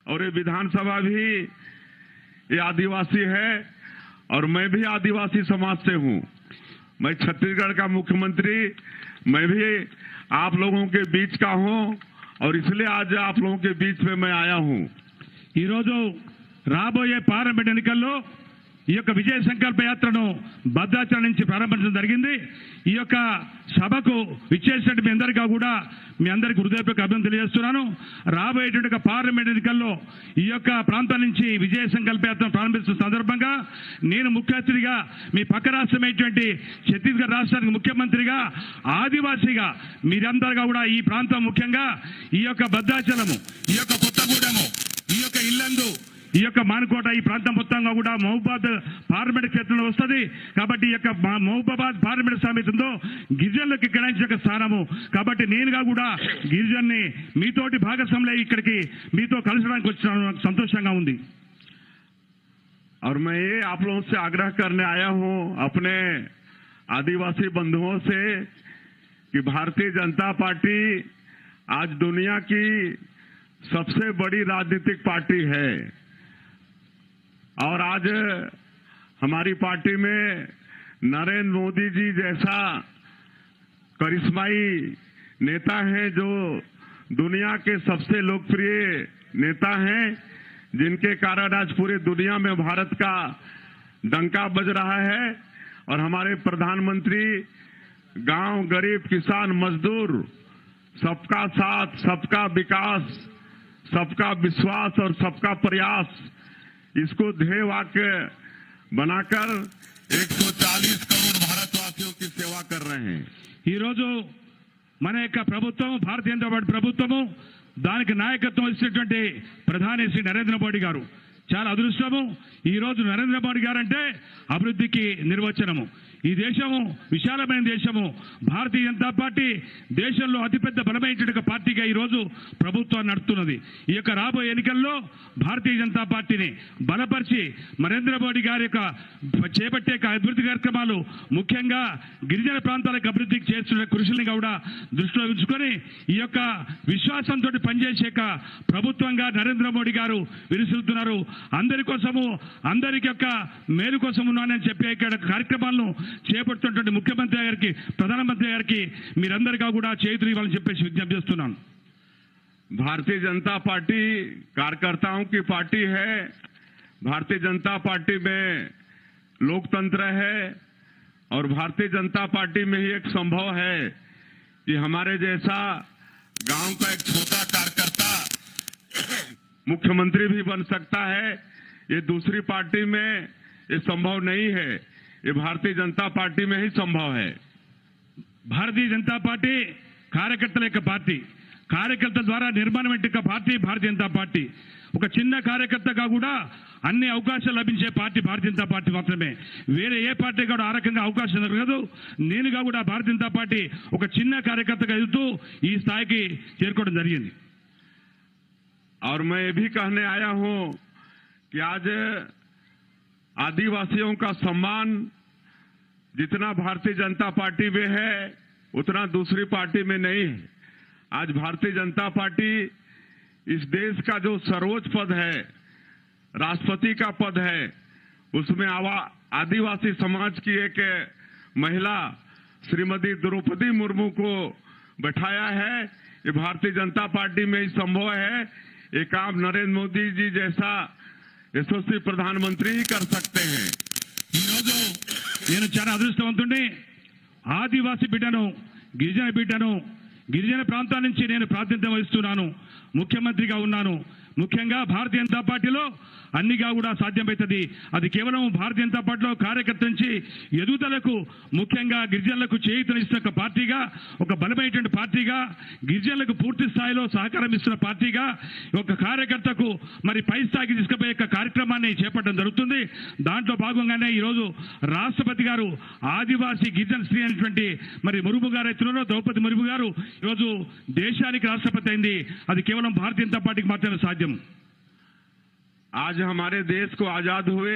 और ये विधानसभा भी ये आदिवासी है और मैं भी आदिवासी समाज से हूं। मैं छत्तीसगढ़ का मुख्यमंत्री, मैं भी आप लोगों के बीच का हूं और इसलिए आज आप लोगों के बीच में मैं आया हूं। ఈ రోజు రాబోయే పార్లమెంట్ ఎన్నికల్లో ఈ యొక్క విజయ సంకల్ప యాత్రను భద్రాచలం నుంచి ప్రారంభించడం జరిగింది। ఈ యొక్క సభకు విచ్చేసినట్టు మీ అందరికీ కూడా మీ అందరికీ హృదయపూర్వక అభినందనలు తెలియజేస్తున్నాను। రాబోయేటువంటి పార్లమెంట్ ఎన్నికల్లో ఈ యొక్క ప్రాంతం నుంచి విజయ సంకల్ప యాత్రను ప్రారంభిస్తున్న సందర్భంగా నేను ముఖ్య అతిథిగా మీ పక్క రాష్ట్రమైనటువంటి ఛత్తీస్గఢ్ రాష్ట్రానికి ముఖ్యమంత్రిగా ఆదివాసీగా మీరందరూ కూడా ఈ ప్రాంతం ముఖ్యంగా ఈ యొక్క భద్రాచలము, ఈ యొక్క కొత్తగూడెము, ఈ యొక్క ఇల్లందు, ఈ యొక్క మానుకోట ఈ ప్రాంతం మొత్తంగా కూడా మహబూబాబాద్ పార్లమెంట్ క్షేత్రంలో వస్తుంది। కాబట్టి ఈ యొక్క మహబూబాబాద్ పార్లమెంట్ సమితితో గిరిజనులకు కేటాయించిన స్థానము కాబట్టి నేనుగా కూడా గిరిజన్ని మీతోటి భాగస్వాములై ఇక్కడికి మీతో కలసడానికి వచ్చిన సంతోషంగా ఉంది। और मैं ये आप लोगों से आग्रह करने आया हूं अपने आदिवासी बंधुओं से कि भारतीय जनता पार्टी आज दुनिया की सबसे बड़ी राजनीतिक पार्टी है और आज हमारी पार्टी में नरेंद्र मोदी जी जैसा करिश्माई नेता हैं जो दुनिया के सबसे लोकप्रिय नेता हैं, जिनके कारण आज पूरी दुनिया में भारत का डंका बज रहा है। और हमारे प्रधानमंत्री गांव, गरीब, किसान, मजदूर, सबका साथ, सबका विकास, सबका विश्वास और सबका प्रयास, इसको ध्येय वाक्य बनाकर 140 करोड़ भारतवासियों की सेवा कर रहे हैं। ఈ రోజు మన యొక్క ప్రభుత్వం భారతీయ జనతా పార్టీ ప్రభుత్వము దానికి నాయకత్వం ఇచ్చినటువంటి ప్రధాని శ్రీ నరేంద్ర మోడీ గారు చాలా అదృష్టము। ఈ రోజు నరేంద్ర మోడీ గారు అంటే అభివృద్ధికి నిర్వచనము। ఈ దేశము విశాలమైన దేశము। భారతీయ జనతా పార్టీ దేశంలో అతిపెద్ద బలమైనటువంటి పార్టీగా ఈ రోజు ప్రభుత్వాన్ని నడుపుతున్నది। ఈ యొక్క రాబోయే ఎన్నికల్లో భారతీయ జనతా పార్టీని బలపరిచి నరేంద్ర మోడీ గారి యొక్క చేపట్టే అభివృద్ధి కార్యక్రమాలు ముఖ్యంగా గిరిజన ప్రాంతాలకు అభివృద్ధికి చేస్తున్న కృషిని కూడా దృష్టిలో ఉంచుకొని ఈ యొక్క విశ్వాసంతో పనిచేసే ప్రభుత్వంగా నరేంద్ర మోడీ గారు విరుసులుతున్నారు। అందరి కోసము, అందరికి యొక్క మేలు కోసం ఉన్నానని చెప్పే కార్యక్రమాలను చేపడుతున్నటువంటి ముఖ్యమంత్రి గారికి, ప్రధానమంత్రి గారికి మీరందరికీ కూడా చేతులు ఇవ్వాలని చెప్పేసి విజ్ఞప్తి చేస్తున్నాను। भारतीय जनता पार्टी कार्यकर्ताओं की पार्टी है। भारतीय जनता पार्टी में लोकतंत्र है और भारतीय जनता पार्टी में ही एक संभव है कि हमारे जैसा गांव का एक छोटा कार्यकर्ता मुख्यमंत्री भी बन सकता है। ये दूसरी पार्टी में ये संभव नहीं है, ये भारतीय जनता पार्टी में ही संभव है। భారతీయ జనతా పార్టీ కార్యకర్తల యొక్క పార్టీ, కార్యకర్తల ద్వారా నిర్మాణమైన పార్టీ భారతీయ జనతా పార్టీ। ఒక చిన్న కార్యకర్తగా కూడా అన్ని అవకాశాలు లభించే పార్టీ భారతీయ జనతా పార్టీ మాత్రమే। వేరే ఏ పార్టీ కూడా ఆ రకంగా అవకాశం దొరకదు। నేనుగా కూడా భారతీయ జనతా పార్టీ ఒక చిన్న కార్యకర్తగా ఎదుగుతూ ఈ స్థాయికి చేరుకోవడం జరిగింది। और मैं ये भी कहने आया हूं कि आज आदिवासियों का सम्मान जितना भारतीय जनता पार्टी में है उतना दूसरी पार्टी में नहीं है। आज भारतीय जनता पार्टी इस देश का जो सर्वोच्च पद है, राष्ट्रपति का पद है, उसमें आदिवासी समाज की एक महिला श्रीमती द्रौपदी मुर्मू को बैठाया है। ये भारतीय जनता पार्टी में ही संभव है। ये काम नरेंद्र मोदी जी जैसा यशस्वी प्रधानमंत्री ही कर सकते हैं। నేను చాలా అదృష్టవంతుడిని। ఆదివాసీ బిడ్డను, గిరిజన బిడ్డను, గిరిజన ప్రాంతాల నుంచి నేను ప్రాతినిధ్యం వహిస్తున్నాను, ముఖ్యమంత్రిగా ఉన్నాను। ముఖ్యంగా భారతీయ జనతా పార్టీలో అన్నిగా కూడా సాధ్యమవుతుంది। అది కేవలం భారతీయ జనతా పార్టీలో కార్యకర్త నుంచి ఎదుగుదలకు ముఖ్యంగా గిరిజనులకు చేయూతనిస్తున్న పార్టీగా, ఒక బలమైనటువంటి పార్టీగా, గిరిజనులకు పూర్తి స్థాయిలో సహకారం ఇస్తున్న పార్టీగా ఒక కార్యకర్తకు మరి పై స్థాయికి తీసుకుపోయే కార్యక్రమాన్ని చేపట్టడం జరుగుతుంది। దాంట్లో భాగంగానే ఈరోజు రాష్ట్రపతి గారు ఆదివాసీ గిరిజన స్త్రీ అనేటువంటి మరి ముర్ము గారు ఎత్తులో ద్రౌపది ముర్ము గారు ఈరోజు దేశానికి రాష్ట్రపతి అయింది। అది కేవలం భారతీయ జనతా పార్టీకి మాత్రమే సాధ్యం। आज हमारे देश को आजाद हुए